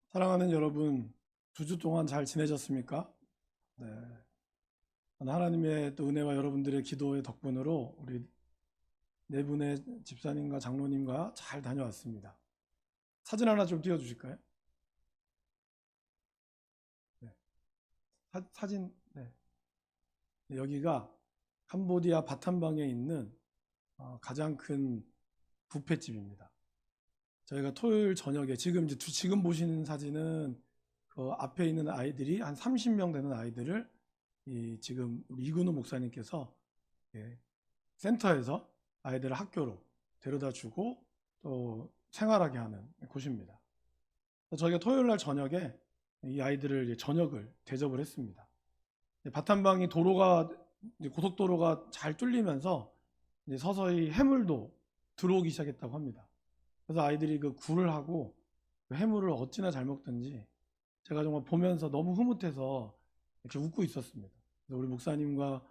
사랑하는 여러분, 2주 동안 잘 지내셨습니까? 네. 하나님의 또 은혜와 여러분들의 기도의 덕분으로 우리 네 분의 집사님과 장로님과 잘 다녀왔습니다. 사진 하나 좀 띄워주실까요? 네. 사진, 네. 여기가 캄보디아 바탐방에 있는 가장 큰 뷔페집입니다. 저희가 토요일 저녁에 지금 보시는 사진은 그 앞에 있는 아이들이 한 30명 되는 아이들을 지금 우리 이근우 목사님께서 센터에서 아이들을 학교로 데려다 주고 또 생활하게 하는 곳입니다. 저희가 토요일 날 저녁에 이 아이들을 저녁을 대접을 했습니다. 바탐방이 고속도로가 잘 뚫리면서 이제 서서히 해물도 들어오기 시작했다고 합니다. 그래서 아이들이 그 굴을 하고 그 해물을 어찌나 잘 먹든지 제가 정말 보면서 너무 흐뭇해서 이렇게 웃고 있었습니다. 그래서 우리 목사님과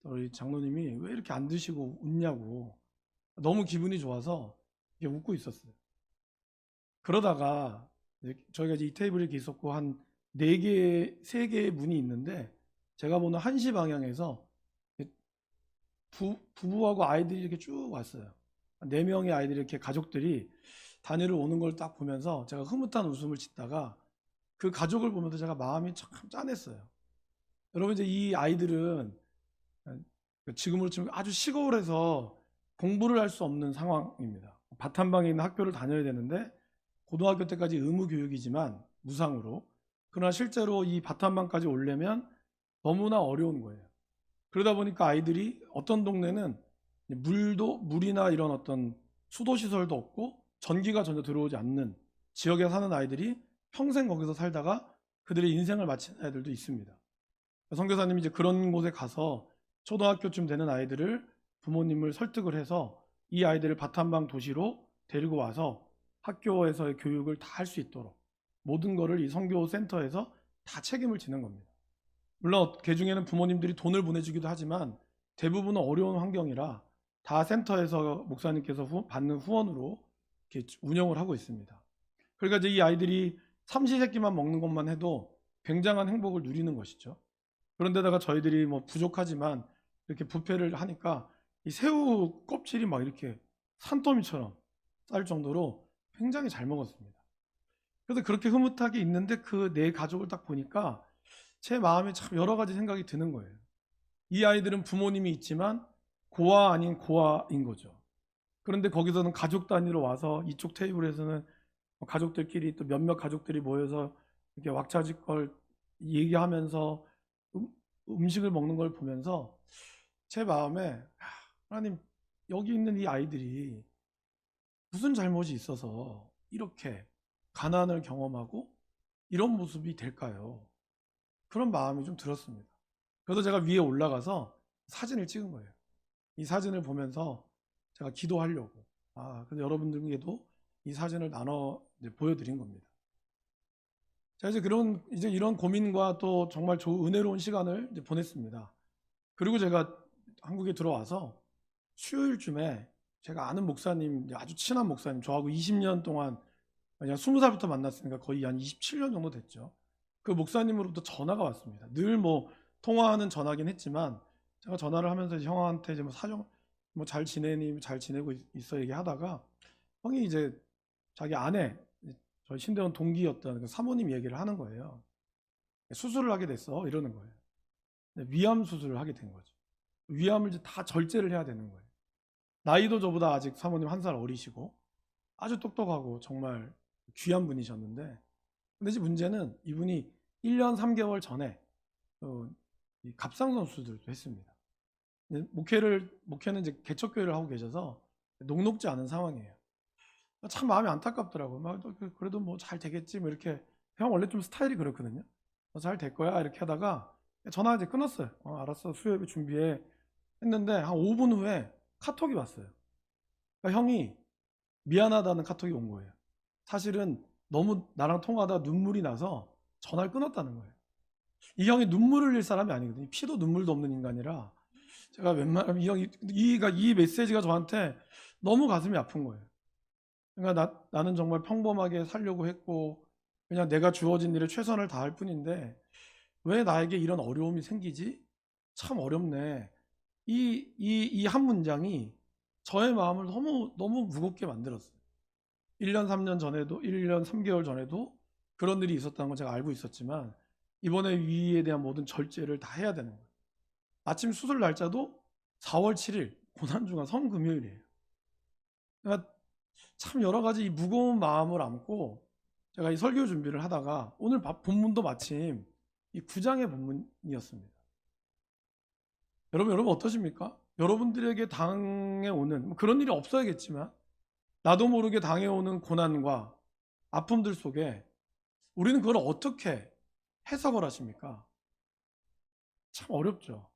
우리 장로님이 왜 이렇게 안 드시고 웃냐고 너무 기분이 좋아서 이렇게 웃고 있었어요. 그러다가 저희가 이제 이 테이블에 이렇게 있었고 한 4개, 3개의 문이 있는데 제가 보는 1시 방향에서 부부하고 아이들이 이렇게 쭉 왔어요. 4명의 아이들이 이렇게 가족들이 단위를 오는 걸 딱 보면서 제가 흐뭇한 웃음을 짓다가 그 가족을 보면서 제가 마음이 참 짠했어요. 여러분 이제 이 아이들은 지금으로 치면 아주 시골에서 공부를 할 수 없는 상황입니다. 바탐방에 있는 학교를 다녀야 되는데 고등학교 때까지 의무 교육이지만 무상으로, 그러나 실제로 이 바탐방까지 오려면 너무나 어려운 거예요. 그러다 보니까 아이들이 어떤 동네는 물이나 이런 어떤 수도 시설도 없고 전기가 전혀 들어오지 않는 지역에 사는 아이들이 평생 거기서 살다가 그들의 인생을 마친 아이들도 있습니다. 선교사님이 이제 그런 곳에 가서 초등학교쯤 되는 아이들을 부모님을 설득을 해서 이 아이들을 바탐방 도시로 데리고 와서 학교에서의 교육을 다 할 수 있도록 모든 거를 이 선교 센터에서 다 책임을 지는 겁니다. 물론 그 중에는 부모님들이 돈을 보내주기도 하지만 대부분은 어려운 환경이라 다 센터에서 목사님께서 받는 후원으로 이렇게 운영을 하고 있습니다. 그러니까 이제 이 아이들이 삼시세끼만 먹는 것만 해도 굉장한 행복을 누리는 것이죠. 그런데다가 저희들이 뭐 부족하지만 이렇게 뷔페를 하니까 이 새우 껍질이 막 이렇게 산더미처럼 쌀 정도로 굉장히 잘 먹었습니다. 그래서 그렇게 흐뭇하게 있는데 그 네 가족을 딱 보니까 제 마음에 참 여러 가지 생각이 드는 거예요. 이 아이들은 부모님이 있지만 고아 아닌 고아인 거죠. 그런데 거기서는 가족 단위로 와서 이쪽 테이블에서는 가족들끼리 또 몇몇 가족들이 모여서 이렇게 왁자지껄 얘기하면서 음식을 먹는 걸 보면서 제 마음에 하나님, 여기 있는 이 아이들이 무슨 잘못이 있어서 이렇게 가난을 경험하고 이런 모습이 될까요? 그런 마음이 좀 들었습니다. 그래서 제가 위에 올라가서 사진을 찍은 거예요. 이 사진을 보면서 제가 기도하려고. 그래서 여러분들에게도 이 사진을 나눠 보여드린 겁니다. 제가 이제 이런 고민과 또 정말 은혜로운 시간을 이제 보냈습니다. 그리고 제가 한국에 들어와서 수요일쯤에 제가 아는 목사님, 아주 친한 목사님, 저하고 20년 동안 그냥 20살부터 만났으니까 거의 한 27년 정도 됐죠. 그 목사님으로부터 전화가 왔습니다. 늘 뭐 통화하는 전화긴 했지만 제가 전화를 하면서 형한테 이제 뭐 사정 뭐 잘 지내니, 잘 지내고 있어 얘기하다가 형이 이제 자기 아내, 저희 신대원 동기였던 그 사모님 얘기를 하는 거예요. 수술을 하게 됐어 이러는 거예요. 위암 수술을 하게 된 거죠. 위암을 이제 다 절제를 해야 되는 거예요. 나이도 저보다 아직 사모님 1살 어리시고 아주 똑똑하고 정말 귀한 분이셨는데, 근데 이제 문제는 이분이 1년 3개월 전에 이 갑상선 수술도 했습니다. 목회는 이제 개척교회를 하고 계셔서 녹록지 않은 상황이에요. 참 마음이 안타깝더라고요. 그래도 뭐 잘 되겠지 뭐 이렇게. 형 원래 좀 스타일이 그렇거든요. 잘 될 거야 이렇게 하다가 전화 이제 끊었어요. 알았어, 수요일에 준비해 했는데 한 5분 후에 카톡이 왔어요. 그러니까 형이 미안하다는 카톡이 온 거예요. 사실은 너무 나랑 통화하다 눈물이 나서 전화를 끊었다는 거예요. 이 형이 눈물을 흘릴 사람이 아니거든요. 피도 눈물도 없는 인간이라 제가 웬만하면 이 메시지가 저한테 너무 가슴이 아픈 거예요. 그러니까 나는 정말 평범하게 살려고 했고 그냥 내가 주어진 일에 최선을 다할 뿐인데 왜 나에게 이런 어려움이 생기지? 참 어렵네. 이 한 문장이 저의 마음을 너무 무겁게 만들었어요. 1년 3년 전에도, 1년 3개월 전에도 그런 일이 있었다는 건 제가 알고 있었지만 이번에 위에 대한 모든 절제를 다 해야 되는 거예요. 마침 수술 날짜도 4월 7일 고난주간 성금요일이에요. 그러니까 참 여러 가지 이 무거운 마음을 안고 제가 이 설교 준비를 하다가 오늘 본문도 마침 이 9장의 본문이었습니다. 여러분 어떠십니까? 여러분들에게 당해오는 그런 일이 없어야겠지만 나도 모르게 당해오는 고난과 아픔들 속에 우리는 그걸 어떻게 해석을 하십니까? 참 어렵죠.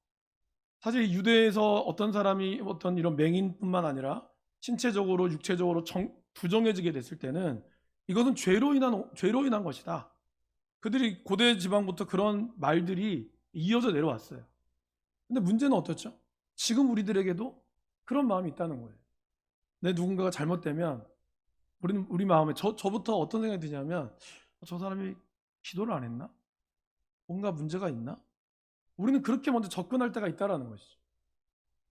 사실 유대에서 어떤 사람이 어떤 이런 맹인뿐만 아니라 신체적으로 육체적으로 부정해지게 됐을 때는 이것은 죄로 인한 것이다. 그들이 고대 지방부터 그런 말들이 이어져 내려왔어요. 근데 문제는 어떻죠? 지금 우리들에게도 그런 마음이 있다는 거예요. 내 누군가가 잘못되면 우리 마음에 저부터 어떤 생각이 드냐면 저 사람이 기도를 안 했나? 뭔가 문제가 있나? 우리는 그렇게 먼저 접근할 때가 있다라는 것이죠.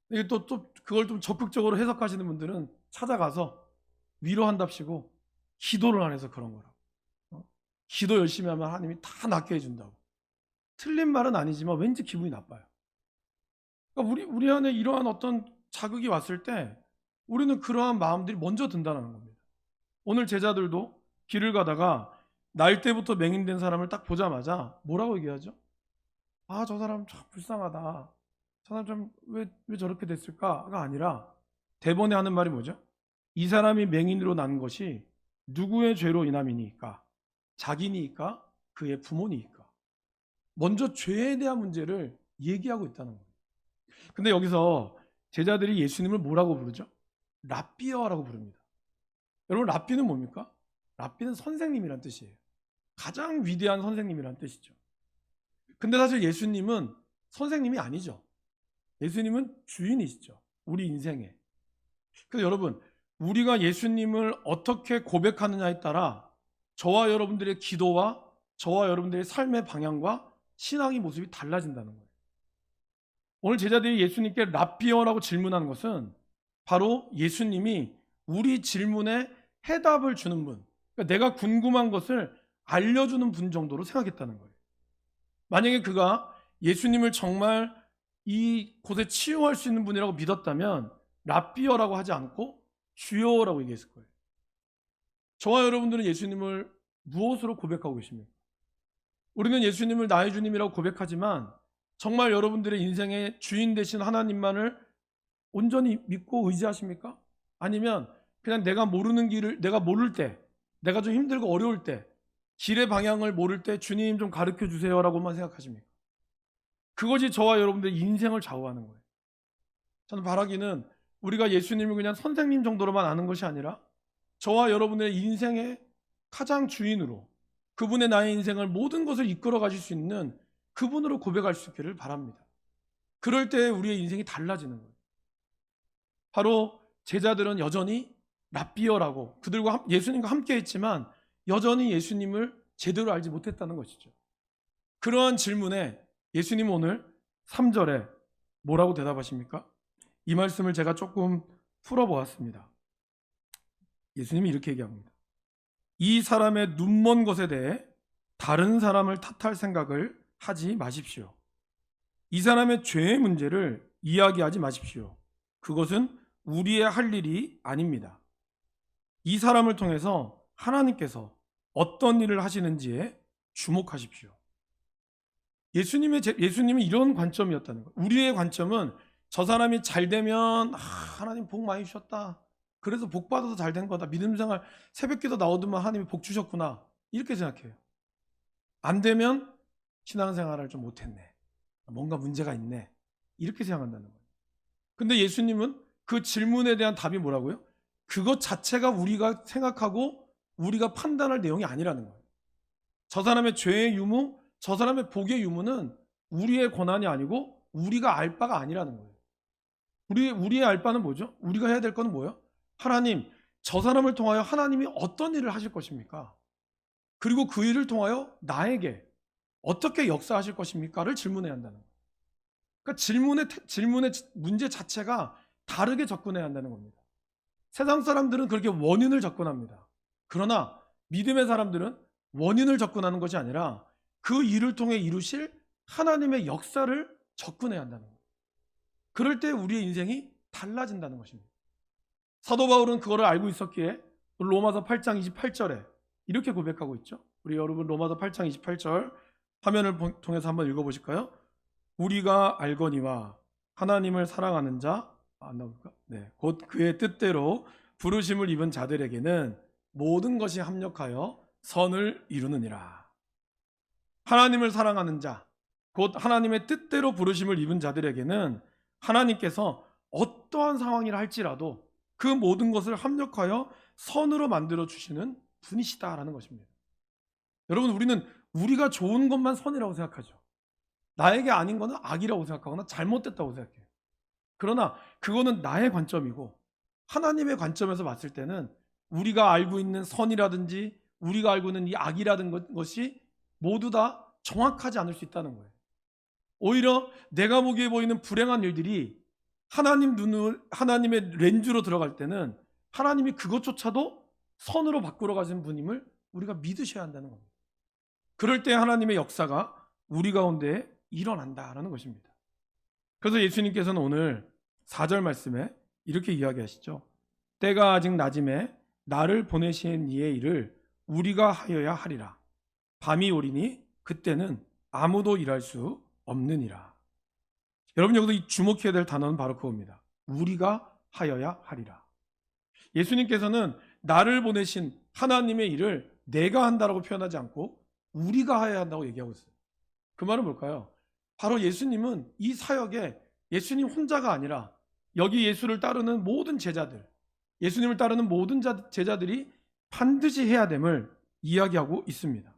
이게 또 그걸 좀 적극적으로 해석하시는 분들은 찾아가서 위로한답시고 기도를 안 해서 그런 거라고. 기도 열심히 하면 하나님이 다 낫게 해준다고. 틀린 말은 아니지만 왠지 기분이 나빠요. 그러니까 우리 안에 이러한 어떤 자극이 왔을 때 우리는 그러한 마음들이 먼저 든다는 겁니다. 오늘 제자들도 길을 가다가 날 때부터 맹인된 사람을 딱 보자마자 뭐라고 얘기하죠? 아, 저 사람 참 불쌍하다. 저 사람 좀 왜 저렇게 됐을까가 아니라 대번에 하는 말이 뭐죠? 이 사람이 맹인으로 난 것이 누구의 죄로 인함이니까? 자기니까? 그의 부모니까? 먼저 죄에 대한 문제를 얘기하고 있다는 거예요. 근데 여기서 제자들이 예수님을 뭐라고 부르죠? 랍비어라고 부릅니다. 여러분 랍비는 뭡니까? 랍비는 선생님이란 뜻이에요. 가장 위대한 선생님이란 뜻이죠. 근데 사실 예수님은 선생님이 아니죠. 예수님은 주인이시죠. 우리 인생에. 그래서 여러분 우리가 예수님을 어떻게 고백하느냐에 따라 저와 여러분들의 기도와 저와 여러분들의 삶의 방향과 신앙의 모습이 달라진다는 거예요. 오늘 제자들이 예수님께 랍비어라고 질문하는 것은 바로 예수님이 우리 질문에 해답을 주는 분, 그러니까 내가 궁금한 것을 알려주는 분 정도로 생각했다는 거예요. 만약에 그가 예수님을 정말 이 곳에 치유할 수 있는 분이라고 믿었다면 랍비어라고 하지 않고 주여라고 얘기했을 거예요. 저와 여러분들은 예수님을 무엇으로 고백하고 계십니까? 우리는 예수님을 나의 주님이라고 고백하지만 정말 여러분들의 인생의 주인 되신 하나님만을 온전히 믿고 의지하십니까? 아니면 그냥 내가 모르는 길을 내가 모를 때, 내가 좀 힘들고 어려울 때, 길의 방향을 모를 때 주님 좀 가르쳐 주세요라고만 생각하십니까? 그것이 저와 여러분들의 인생을 좌우하는 거예요. 저는 바라기는 우리가 예수님을 그냥 선생님 정도로만 아는 것이 아니라 저와 여러분의 인생의 가장 주인으로 그분의 나의 인생을 모든 것을 이끌어 가실 수 있는 그분으로 고백할 수 있기를 바랍니다. 그럴 때 우리의 인생이 달라지는 거예요. 바로 제자들은 여전히 랍비어라고 그들과 예수님과 함께 했지만 여전히 예수님을 제대로 알지 못했다는 것이죠. 그러한 질문에 예수님 오늘 3절에 뭐라고 대답하십니까? 이 말씀을 제가 조금 풀어보았습니다. 예수님이 이렇게 얘기합니다. 이 사람의 눈먼 것에 대해 다른 사람을 탓할 생각을 하지 마십시오. 이 사람의 죄의 문제를 이야기하지 마십시오. 그것은 우리의 할 일이 아닙니다. 이 사람을 통해서 하나님께서 어떤 일을 하시는지에 주목하십시오. 예수님이 이런 관점이었다는 거예요. 우리의 관점은 저 사람이 잘 되면 하나님 복 많이 주셨다. 그래서 복 받아서 잘 된 거다. 믿음 생활 새벽기도 나오더만 하나님이 복 주셨구나. 이렇게 생각해요. 안 되면 신앙생활을 좀 못했네. 뭔가 문제가 있네. 이렇게 생각한다는 거예요. 근데 예수님은 그 질문에 대한 답이 뭐라고요? 그것 자체가 우리가 생각하고 우리가 판단할 내용이 아니라는 거예요. 저 사람의 죄의 유무, 저 사람의 복의 유무는 우리의 권한이 아니고 우리가 알 바가 아니라는 거예요. 우리의 알 바는 뭐죠? 우리가 해야 될 거는 뭐예요? 하나님, 저 사람을 통하여 하나님이 어떤 일을 하실 것입니까? 그리고 그 일을 통하여 나에게 어떻게 역사하실 것입니까를 질문해야 한다는 거예요. 그러니까 질문의 문제 자체가 다르게 접근해야 한다는 겁니다. 세상 사람들은 그렇게 원인을 접근합니다. 그러나 믿음의 사람들은 원인을 접근하는 것이 아니라 그 일을 통해 이루실 하나님의 역사를 접근해야 한다는 거예요. 그럴 때 우리의 인생이 달라진다는 것입니다. 사도 바울은 그거를 알고 있었기에 로마서 8장 28절에 이렇게 고백하고 있죠. 우리 여러분 로마서 8장 28절 화면을 통해서 한번 읽어보실까요? 우리가 알거니와 하나님을 사랑하는 자, 안 나올까? 네, 곧 그의 뜻대로 부르심을 입은 자들에게는 모든 것이 합력하여 선을 이루느니라. 하나님을 사랑하는 자, 곧 하나님의 뜻대로 부르심을 입은 자들에게는 하나님께서 어떠한 상황이라 할지라도 그 모든 것을 합력하여 선으로 만들어 주시는 분이시다라는 것입니다. 여러분, 우리는 우리가 좋은 것만 선이라고 생각하죠. 나에게 아닌 거는 악이라고 생각하거나 잘못됐다고 생각해요. 그러나 그거는 나의 관점이고 하나님의 관점에서 봤을 때는 우리가 알고 있는 선이라든지 우리가 알고 있는 이 악이라든 것이 모두 다 정확하지 않을 수 있다는 거예요. 오히려 내가 보기에 보이는 불행한 일들이 하나님의 렌즈로 들어갈 때는 하나님이 그것조차도 선으로 바꾸러 가시는 분임을 우리가 믿으셔야 한다는 겁니다. 그럴 때 하나님의 역사가 우리 가운데 일어난다라는 것입니다. 그래서 예수님께서는 오늘 4절 말씀에 이렇게 이야기하시죠. 때가 아직 낮음에 나를 보내신 이의 일을 우리가 하여야 하리라. 밤이 오리니 그때는 아무도 일할 수 없느니라. 여러분, 여기서 주목해야 될 단어는 바로 그겁니다. 우리가 하여야 하리라. 예수님께서는 나를 보내신 하나님의 일을 내가 한다라고 표현하지 않고 우리가 해야 한다고 얘기하고 있어요. 그 말은 뭘까요? 바로 예수님은 이 사역에 예수님 혼자가 아니라 여기 예수를 따르는 모든 제자들, 예수님을 따르는 모든 제자들이 반드시 해야 됨을 이야기하고 있습니다.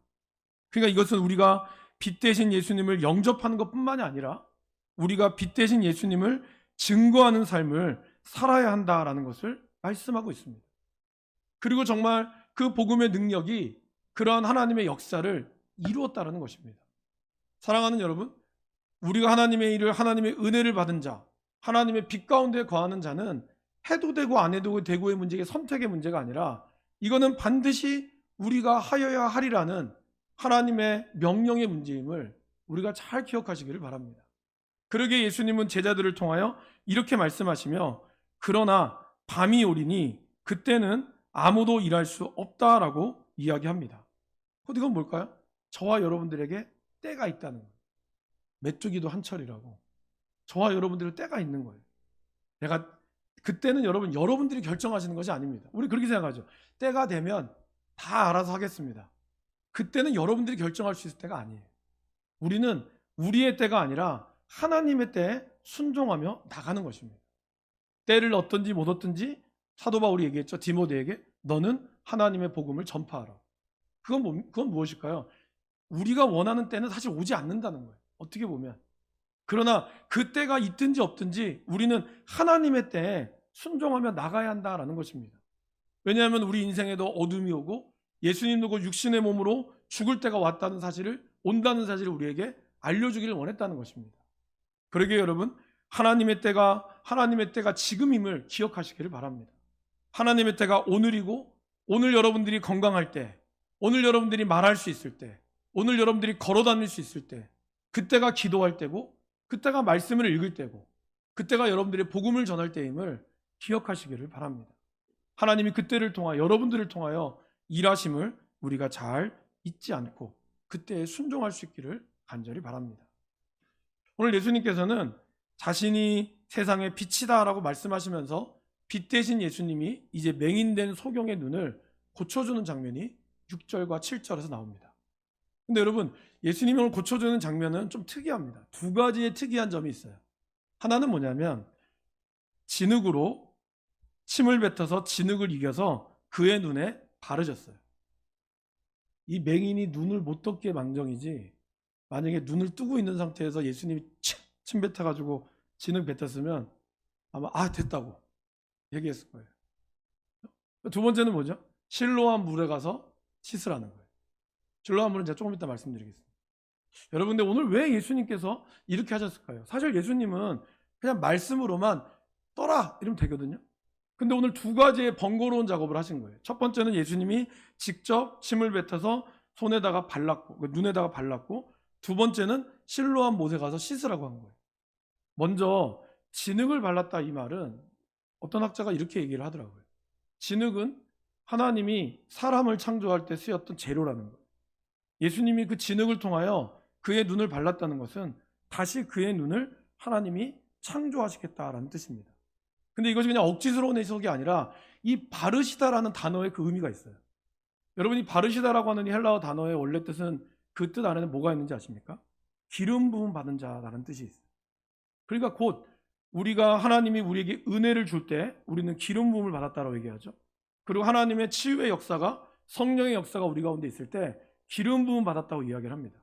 그러니까 이것은 우리가 빛 대신 예수님을 영접하는 것뿐만이 아니라 우리가 빛 대신 예수님을 증거하는 삶을 살아야 한다라는 것을 말씀하고 있습니다. 그리고 정말 그 복음의 능력이 그러한 하나님의 역사를 이루었다는 것입니다. 사랑하는 여러분, 우리가 하나님의 일을, 하나님의 은혜를 받은 자, 하나님의 빛 가운데 거하는 자는 해도 되고 안 해도 되고의 문제가 선택의 문제가 아니라 이거는 반드시 우리가 하여야 하리라는 하나님의 명령의 문제임을 우리가 잘 기억하시기를 바랍니다. 그러기에 예수님은 제자들을 통하여 이렇게 말씀하시며 그러나 밤이 오리니 그때는 아무도 일할 수 없다라고 이야기합니다. 이건 뭘까요? 저와 여러분들에게 때가 있다는 거예요. 메뚜기도 한철이라고. 저와 여러분들의 때가 있는 거예요. 그때는 여러분들이 결정하시는 것이 아닙니다. 우리 그렇게 생각하죠. 때가 되면 다 알아서 하겠습니다. 그때는 여러분들이 결정할 수 있을 때가 아니에요. 우리는 우리의 때가 아니라 하나님의 때에 순종하며 나가는 것입니다. 때를 얻든지 못 얻든지 사도 바울이 얘기했죠. 디모데에게 너는 하나님의 복음을 전파하라. 그건 무엇일까요? 우리가 원하는 때는 사실 오지 않는다는 거예요. 어떻게 보면. 그러나 그 때가 있든지 없든지 우리는 하나님의 때에 순종하며 나가야 한다라는 것입니다. 왜냐하면 우리 인생에도 어둠이 오고 예수님도 그 육신의 몸으로 죽을 때가 온다는 사실을 우리에게 알려주기를 원했다는 것입니다. 그러기에 여러분, 하나님의 때가 지금임을 기억하시기를 바랍니다. 하나님의 때가 오늘이고 오늘 여러분들이 건강할 때, 오늘 여러분들이 말할 수 있을 때, 오늘 여러분들이 걸어 다닐 수 있을 때, 그때가 기도할 때고 그때가 말씀을 읽을 때고 그때가 여러분들의 복음을 전할 때임을 기억하시기를 바랍니다. 하나님이 그때를 통하여 여러분들을 통하여 일하심을 우리가 잘 잊지 않고 그때에 순종할 수 있기를 간절히 바랍니다. 오늘 예수님께서는 자신이 세상의 빛이다라고 말씀하시면서 빛 대신 예수님이 이제 맹인된 소경의 눈을 고쳐주는 장면이 6절과 7절에서 나옵니다. 근데 여러분, 예수님이 오늘 고쳐주는 장면은 좀 특이합니다. 두 가지의 특이한 점이 있어요. 하나는 뭐냐면 진흙으로 침을 뱉어서 진흙을 이겨서 그의 눈에 바르셨어요. 이 맹인이 눈을 못 떴기에 망정이지 만약에 눈을 뜨고 있는 상태에서 예수님이 침 뱉어가지고 진흙 뱉었으면 아마 됐다고 얘기했을 거예요. 두 번째는 뭐죠? 실로암 물에 가서 씻으라는 거예요. 실로암 물은 제가 조금 이따 말씀드리겠습니다. 여러분, 근데 오늘 왜 예수님께서 이렇게 하셨을까요? 사실 예수님은 그냥 말씀으로만 떠라 이러면 되거든요. 근데 오늘 두 가지의 번거로운 작업을 하신 거예요. 첫 번째는 예수님이 직접 침을 뱉어서 손에다가 발랐고 눈에다가 발랐고, 두 번째는 실로암 못에 가서 씻으라고 한 거예요. 먼저 진흙을 발랐다, 이 말은 어떤 학자가 이렇게 얘기를 하더라고요. 진흙은 하나님이 사람을 창조할 때 쓰였던 재료라는 거예요. 예수님이 그 진흙을 통하여 그의 눈을 발랐다는 것은 다시 그의 눈을 하나님이 창조하시겠다라는 뜻입니다. 근데 이것이 그냥 억지스러운 해석이 아니라 이 바르시다라는 단어에 그 의미가 있어요. 여러분이 바르시다라고 하는 이 헬라어 단어의 원래 뜻은 그 뜻 안에는 뭐가 있는지 아십니까? 기름 부음 받은 자라는 뜻이 있어요. 그러니까 곧 우리가 하나님이 우리에게 은혜를 줄 때 우리는 기름 부음을 받았다라고 얘기하죠. 그리고 하나님의 치유의 역사가, 성령의 역사가 우리 가운데 있을 때 기름 부음 받았다고 이야기를 합니다.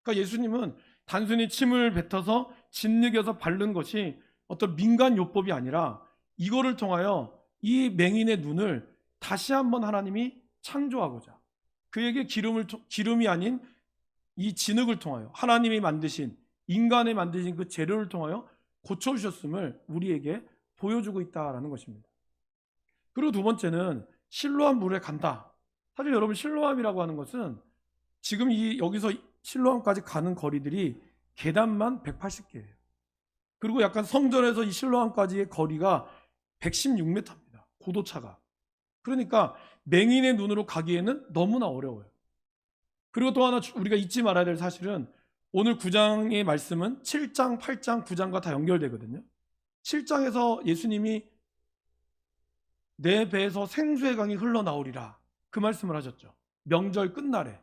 그러니까 예수님은 단순히 침을 뱉어서 짓이겨서 바른 것이 어떤 민간 요법이 아니라 이거를 통하여 이 맹인의 눈을 다시 한번 하나님이 창조하고자 그에게 기름이 아닌 이 진흙을 통하여 하나님이 만드신, 인간이 만드신 그 재료를 통하여 고쳐주셨음을 우리에게 보여주고 있다라는 것입니다. 그리고 두 번째는 실로암 물에 간다. 사실 여러분, 실로암이라고 하는 것은 지금 여기서 실로암까지 가는 거리들이 계단만 180개예요. 그리고 약간 성전에서 이 실로암까지의 거리가 116m입니다. 고도차가. 그러니까 맹인의 눈으로 가기에는 너무나 어려워요. 그리고 또 하나 우리가 잊지 말아야 될 사실은 오늘 9장의 말씀은 7장, 8장, 9장과 다 연결되거든요. 7장에서 예수님이 내 배에서 생수의 강이 흘러나오리라, 그 말씀을 하셨죠. 명절 끝날에.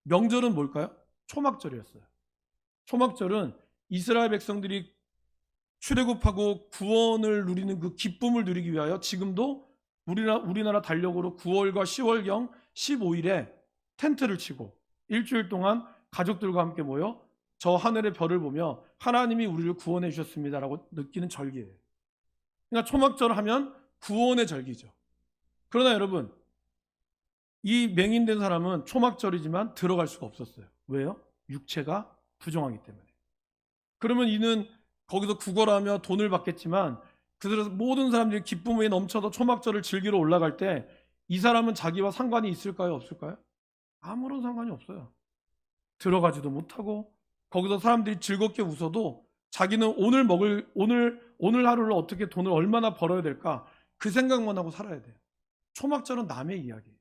명절은 뭘까요? 초막절이었어요. 초막절은 이스라엘 백성들이 출애굽하고 구원을 누리는 그 기쁨을 누리기 위하여 지금도 우리나라 달력으로 9월과 10월경 15일에 텐트를 치고 일주일 동안 가족들과 함께 모여 저 하늘의 별을 보며 하나님이 우리를 구원해 주셨습니다라고 느끼는 절기예요. 그러니까 초막절을 하면 구원의 절기죠. 그러나 여러분, 이 맹인된 사람은 초막절이지만 들어갈 수가 없었어요. 왜요? 육체가 부정하기 때문에. 그러면 이는 거기서 구걸하며 돈을 받겠지만 그들은 모든 사람들이 기쁨에 넘쳐서 초막절을 즐기러 올라갈 때 이 사람은 자기와 상관이 있을까요? 없을까요? 아무런 상관이 없어요. 들어가지도 못하고 거기서 사람들이 즐겁게 웃어도 자기는 오늘 하루를 어떻게 돈을 얼마나 벌어야 될까, 그 생각만 하고 살아야 돼요. 초막절은 남의 이야기예요.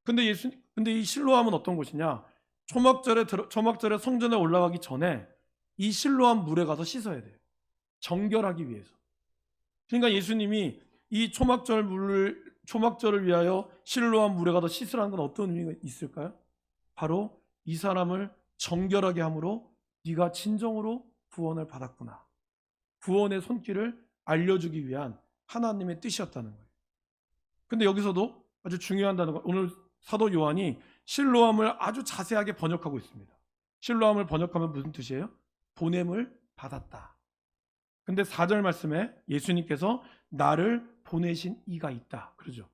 근데 이 실로암은 어떤 곳이냐? 초막절에 성전에 올라가기 전에 이 실로암 물에 가서 씻어야 돼요. 정결하기 위해서. 그러니까 예수님이 이 초막절을 위하여 실로암 물에 가서 씻으라는 건 어떤 의미가 있을까요? 바로 이 사람을 정결하게 함으로 네가 진정으로 구원을 받았구나, 구원의 손길을 알려주기 위한 하나님의 뜻이었다는 거예요. 근데 여기서도 아주 중요한 단어가, 오늘 사도 요한이 실로암을 아주 자세하게 번역하고 있습니다. 실로암을 번역하면 무슨 뜻이에요? 보냄을 받았다. 근데 4절 말씀에 예수님께서 나를 보내신 이가 있다 그러죠.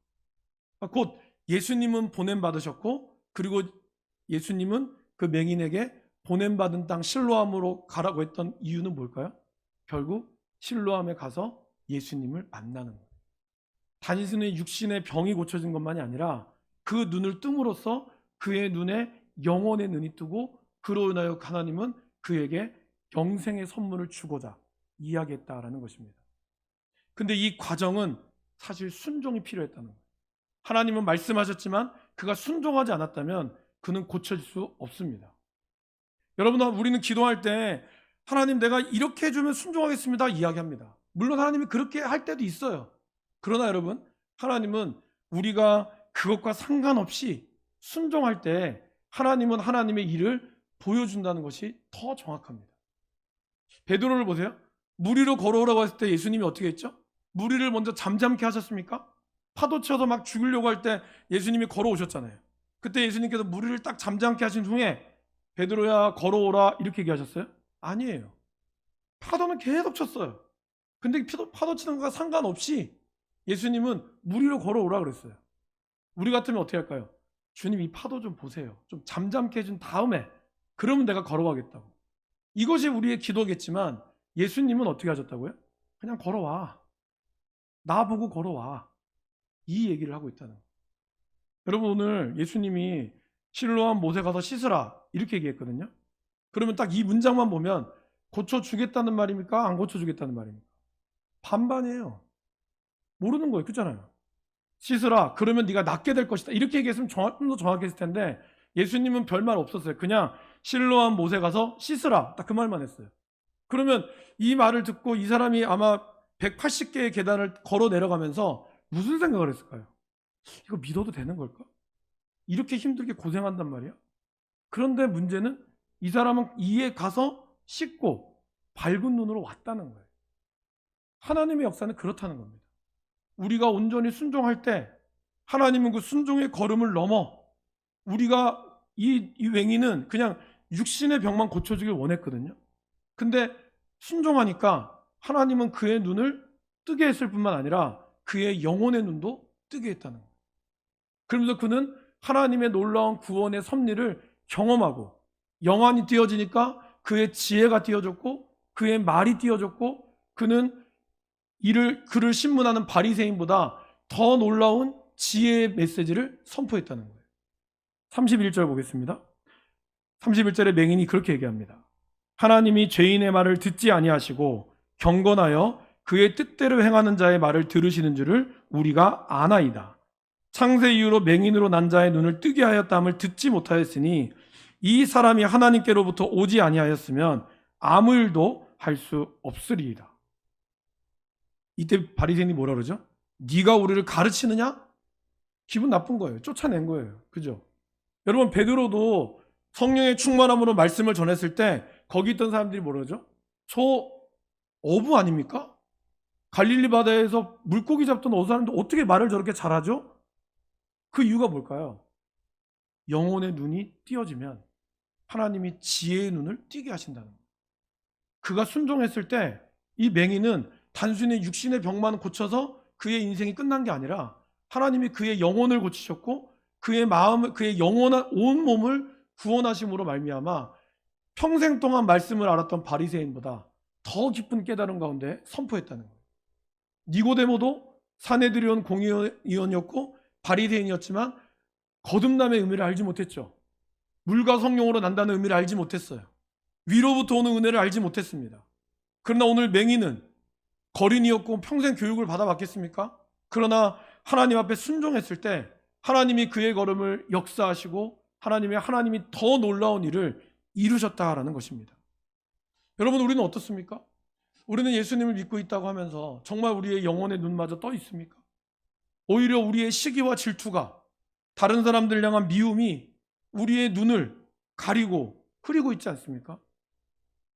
곧 예수님은 보냄 받으셨고, 그리고 예수님은 그 맹인에게 보냄받은 땅 실로암으로 가라고 했던 이유는 뭘까요? 결국 실로암에 가서 예수님을 만나는 거예요. 단순히 육신의 병이 고쳐진 것만이 아니라 그 눈을 뜸으로써 그의 눈에 영혼의 눈이 뜨고, 그로 인하여 하나님은 그에게 영생의 선물을 주고자 이야기했다라는 것입니다. 근데 이 과정은 사실 순종이 필요했다는 거예요. 하나님은 말씀하셨지만 그가 순종하지 않았다면 그는 고쳐질 수 없습니다. 여러분, 우리는 기도할 때 하나님 내가 이렇게 해주면 순종하겠습니다 이야기합니다. 물론 하나님이 그렇게 할 때도 있어요. 그러나 여러분, 하나님은 우리가 그것과 상관없이 순종할 때 하나님은 하나님의 일을 보여준다는 것이 더 정확합니다. 베드로를 보세요. 물 위로 걸어오라고 했을 때 예수님이 어떻게 했죠? 물 위를 먼저 잠잠케 하셨습니까? 파도 쳐서 막 죽으려고 할 때 예수님이 걸어오셨잖아요. 그때 예수님께서 물 위를 딱 잠잠케 하신 후에 베드로야 걸어오라 이렇게 얘기하셨어요? 아니에요. 파도는 계속 쳤어요. 근데 파도 치는 것과 상관없이 예수님은 물 위로 걸어오라 그랬어요. 우리 같으면 어떻게 할까요? 주님 이 파도 좀 보세요. 좀 잠잠케 해준 다음에 그러면 내가 걸어가겠다고. 이것이 우리의 기도겠지만 예수님은 어떻게 하셨다고요? 그냥 걸어와. 나보고 걸어와. 이 얘기를 하고 있다는 거예요. 여러분 오늘 예수님이 실로암 못에 가서 씻으라 이렇게 얘기했거든요. 그러면 딱 이 문장만 보면 고쳐주겠다는 말입니까? 안 고쳐주겠다는 말입니까? 반반이에요. 모르는 거예요. 그렇잖아요. 씻으라. 그러면 네가 낫게 될 것이다. 이렇게 얘기했으면 좀 더 정확했을 텐데 예수님은 별말 없었어요. 그냥 실로암 못에 가서 씻으라. 딱 그 말만 했어요. 그러면 이 말을 듣고 이 사람이 아마 180개의 계단을 걸어 내려가면서 무슨 생각을 했을까요? 이거 믿어도 되는 걸까? 이렇게 힘들게 고생한단 말이야? 그런데 문제는 이 사람은 이에 가서 씻고 밝은 눈으로 왔다는 거예요. 하나님의 역사는 그렇다는 겁니다. 우리가 온전히 순종할 때 하나님은 그 순종의 걸음을 넘어 우리가 이 맹인은 그냥 육신의 병만 고쳐주길 원했거든요. 근데 순종하니까 하나님은 그의 눈을 뜨게 했을 뿐만 아니라 그의 영혼의 눈도 뜨게 했다는 거예요. 그러면서 그는 하나님의 놀라운 구원의 섭리를 경험하고 영안이 띄어지니까 그의 지혜가 띄어졌고 그의 말이 띄어졌고 그는 그를 신문하는 바리새인보다 더 놀라운 지혜의 메시지를 선포했다는 거예요. 31절 보겠습니다. 31절에 맹인이 그렇게 얘기합니다. 하나님이 죄인의 말을 듣지 아니하시고 경건하여 그의 뜻대로 행하는 자의 말을 들으시는 줄을 우리가 아나이다. 창세 이후로 맹인으로 난 자의 눈을 뜨게 하였다함을 듣지 못하였으니 이 사람이 하나님께로부터 오지 아니하였으면 아무 일도 할 수 없으리이다. 이때 바리새인이 뭐라 그러죠? 네가 우리를 가르치느냐? 기분 나쁜 거예요. 쫓아낸 거예요. 그죠? 여러분 베드로도 성령의 충만함으로 말씀을 전했을 때 거기 있던 사람들이 뭐라 그러죠? 저 어부 아닙니까? 갈릴리 바다에서 물고기 잡던 어사람들 어떻게 말을 저렇게 잘하죠? 그 이유가 뭘까요? 영혼의 눈이 띄어지면 하나님이 지혜의 눈을 띄게 하신다는 거예요. 그가 순종했을 때 이 맹인은 단순히 육신의 병만 고쳐서 그의 인생이 끝난 게 아니라 하나님이 그의 영혼을 고치셨고 그의 마음을 그의 영원한 온 몸을 구원하심으로 말미암아 평생 동안 말씀을 알았던 바리새인보다 더 깊은 깨달음 가운데 선포했다는 거예요. 니고데모도 사내들이온 공의원이었고 바리새인이었지만 거듭남의 의미를 알지 못했죠. 물과 성령으로 난다는 의미를 알지 못했어요. 위로부터 오는 은혜를 알지 못했습니다. 그러나 오늘 맹인은 거린이었고 평생 교육을 받아봤겠습니까? 그러나 하나님 앞에 순종했을 때 하나님이 그의 걸음을 역사하시고 하나님이 더 놀라운 일을 이루셨다라는 것입니다. 여러분 우리는 어떻습니까? 우리는 예수님을 믿고 있다고 하면서 정말 우리의 영혼의 눈마저 떠 있습니까? 오히려 우리의 시기와 질투가 다른 사람들 향한 미움이 우리의 눈을 가리고 흐리고 있지 않습니까?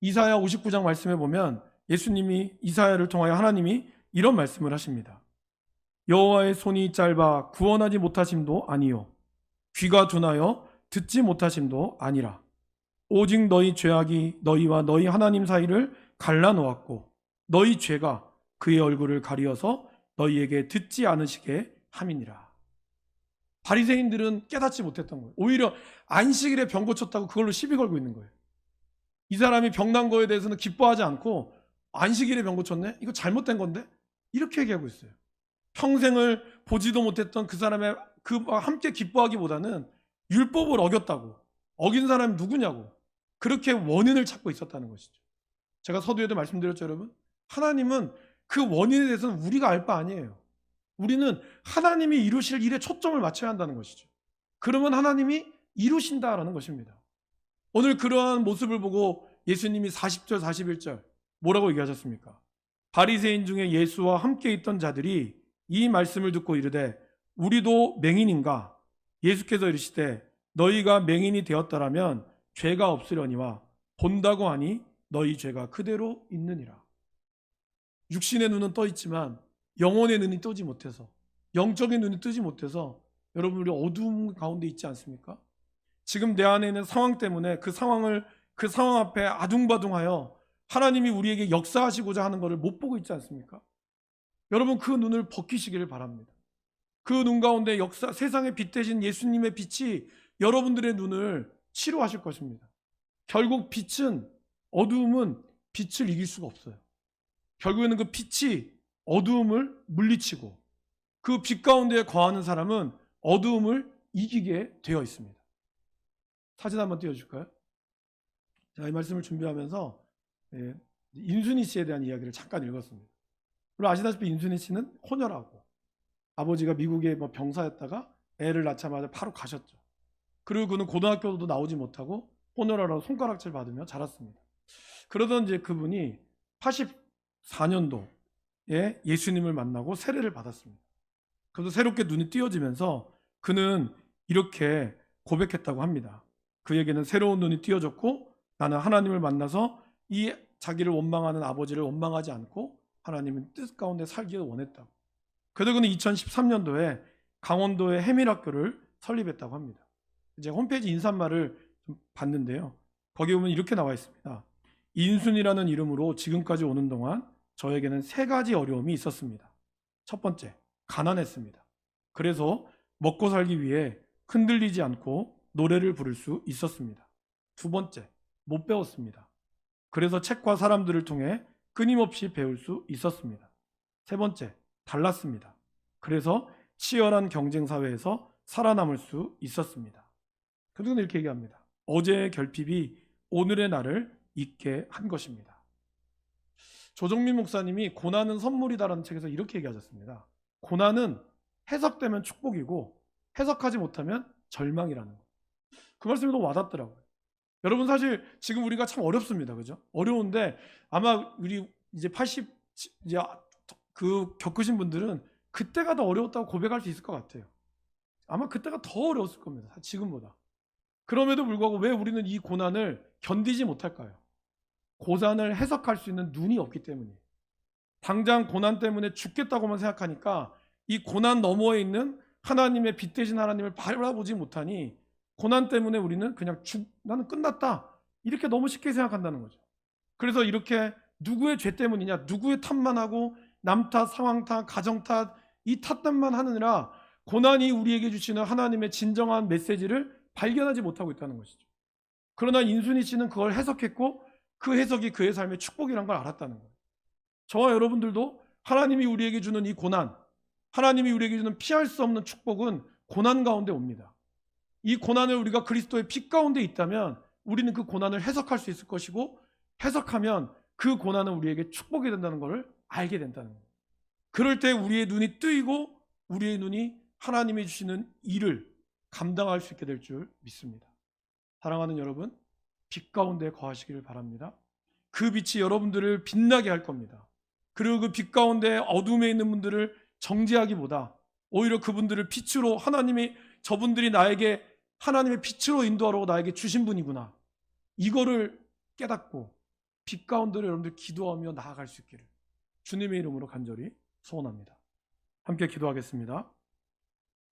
이사야 59장 말씀에 보면 예수님이 이사야를 통하여 하나님이 이런 말씀을 하십니다. 여호와의 손이 짧아 구원하지 못하심도 아니요 귀가 둔하여 듣지 못하심도 아니라 오직 너희 죄악이 너희와 너희 하나님 사이를 갈라놓았고 너희 죄가 그의 얼굴을 가리어서 너희에게 듣지 않으시게 함이니라. 바리새인들은 깨닫지 못했던 거예요. 오히려 안식일에 병 고쳤다고 그걸로 시비 걸고 있는 거예요. 이 사람이 병난 거에 대해서는 기뻐하지 않고 안식일에 병 고쳤네? 이거 잘못된 건데? 이렇게 얘기하고 있어요. 평생을 보지도 못했던 그 사람의 그와 함께 기뻐하기보다는 율법을 어겼다고 어긴 사람이 누구냐고 그렇게 원인을 찾고 있었다는 것이죠. 제가 서두에도 말씀드렸죠, 여러분. 하나님은 그 원인에 대해서는 우리가 알 바 아니에요. 우리는 하나님이 이루실 일에 초점을 맞춰야 한다는 것이죠. 그러면 하나님이 이루신다라는 것입니다. 오늘 그러한 모습을 보고 예수님이 40절 41절 뭐라고 얘기하셨습니까? 바리새인 중에 예수와 함께 있던 자들이 이 말씀을 듣고 이르되 우리도 맹인인가? 예수께서 이르시되 너희가 맹인이 되었더라면 죄가 없으려니와 본다고 하니 너희 죄가 그대로 있느니라. 육신의 눈은 떠 있지만 영혼의 눈이 뜨지 못해서 영적인 눈이 뜨지 못해서 여러분 우리 어두움 가운데 있지 않습니까? 지금 내 안에 있는 상황 때문에 그 상황 앞에 아둥바둥하여 하나님이 우리에게 역사하시고자 하는 것을 못 보고 있지 않습니까? 여러분 그 눈을 벗기시기를 바랍니다. 그 눈 가운데 역사 세상의 빛 대신 예수님의 빛이 여러분들의 눈을 치료하실 것입니다. 결국 빛은 어두움은 빛을 이길 수가 없어요. 결국에는 그 빛이 어두움을 물리치고 그 빛 가운데 거하는 사람은 어두움을 이기게 되어 있습니다. 사진 한번 띄워줄까요? 제가 이 말씀을 준비하면서 인순이 씨에 대한 이야기를 잠깐 읽었습니다. 그리고 아시다시피 인순이 씨는 혼혈하고 아버지가 미국의 병사였다가 애를 낳자마자 바로 가셨죠. 그리고 그는 고등학교도 나오지 못하고 혼혈하라고 손가락질 받으며 자랐습니다. 그러던 이제 그분이 84년도에 예수님을 만나고 세례를 받았습니다. 그래서 새롭게 눈이 띄어지면서 그는 이렇게 고백했다고 합니다. 그에게는 새로운 눈이 띄어졌고 나는 하나님을 만나서 이 자기를 원망하는 아버지를 원망하지 않고 하나님의 뜻 가운데 살기를 원했다고. 그래서 그는 2013년도에 강원도의 해밀학교를 설립했다고 합니다. 이제 홈페이지 인사말을 좀 봤는데요. 거기 보면 이렇게 나와 있습니다. 인순이라는 이름으로 지금까지 오는 동안 저에게는 3가지 어려움이 있었습니다. 첫 번째, 가난했습니다. 그래서 먹고 살기 위해 흔들리지 않고 노래를 부를 수 있었습니다. 두 번째, 못 배웠습니다. 그래서 책과 사람들을 통해 끊임없이 배울 수 있었습니다. 세 번째, 달랐습니다. 그래서 치열한 경쟁 사회에서 살아남을 수 있었습니다. 그들은 이렇게 얘기합니다. 어제의 결핍이 오늘의 나를 있게 한 것입니다. 조정민 목사님이 고난은 선물이다라는 책에서 이렇게 얘기하셨습니다. 고난은 해석되면 축복이고 해석하지 못하면 절망이라는 거. 그 말씀이 너무 와닿더라고요. 여러분 사실 지금 우리가 참 어렵습니다. 그죠? 어려운데 아마 우리 이제 80 이제 그 겪으신 분들은 그때가 더 어려웠다고 고백할 수 있을 것 같아요. 아마 그때가 더 어려웠을 겁니다. 지금보다. 그럼에도 불구하고 왜 우리는 이 고난을 견디지 못할까요? 고난을 해석할 수 있는 눈이 없기 때문이에요. 당장 고난 때문에 죽겠다고만 생각하니까 이 고난 너머에 있는 하나님의 빛 대신 하나님을 바라보지 못하니 고난 때문에 우리는 그냥 나는 끝났다 이렇게 너무 쉽게 생각한다는 거죠. 그래서 이렇게 누구의 죄 때문이냐, 누구의 탓만 하고 남 탓, 상황 탓, 가정 탓, 이 탓만 하느라 고난이 우리에게 주시는 하나님의 진정한 메시지를 발견하지 못하고 있다는 것이죠. 그러나 인순이 씨는 그걸 해석했고 그 해석이 그의 삶의 축복이라는 걸 알았다는 거예요. 저와 여러분들도 하나님이 우리에게 주는 이 고난, 하나님이 우리에게 주는 피할 수 없는 축복은 고난 가운데 옵니다. 이 고난을 우리가 그리스도의 빛 가운데 있다면 우리는 그 고난을 해석할 수 있을 것이고 해석하면 그 고난은 우리에게 축복이 된다는 것을 알게 된다는 거예요. 그럴 때 우리의 눈이 뜨이고 우리의 눈이 하나님이 주시는 일을 감당할 수 있게 될 줄 믿습니다. 사랑하는 여러분, 빛 가운데 거하시기를 바랍니다. 그 빛이 여러분들을 빛나게 할 겁니다. 그리고 그 빛 가운데 어둠에 있는 분들을 정죄하기보다 오히려 그분들을 빛으로 하나님이 저분들이 나에게 하나님의 빛으로 인도하라고 나에게 주신 분이구나. 이거를 깨닫고 빛 가운데로 여러분들 기도하며 나아갈 수 있기를 주님의 이름으로 간절히 소원합니다. 함께 기도하겠습니다.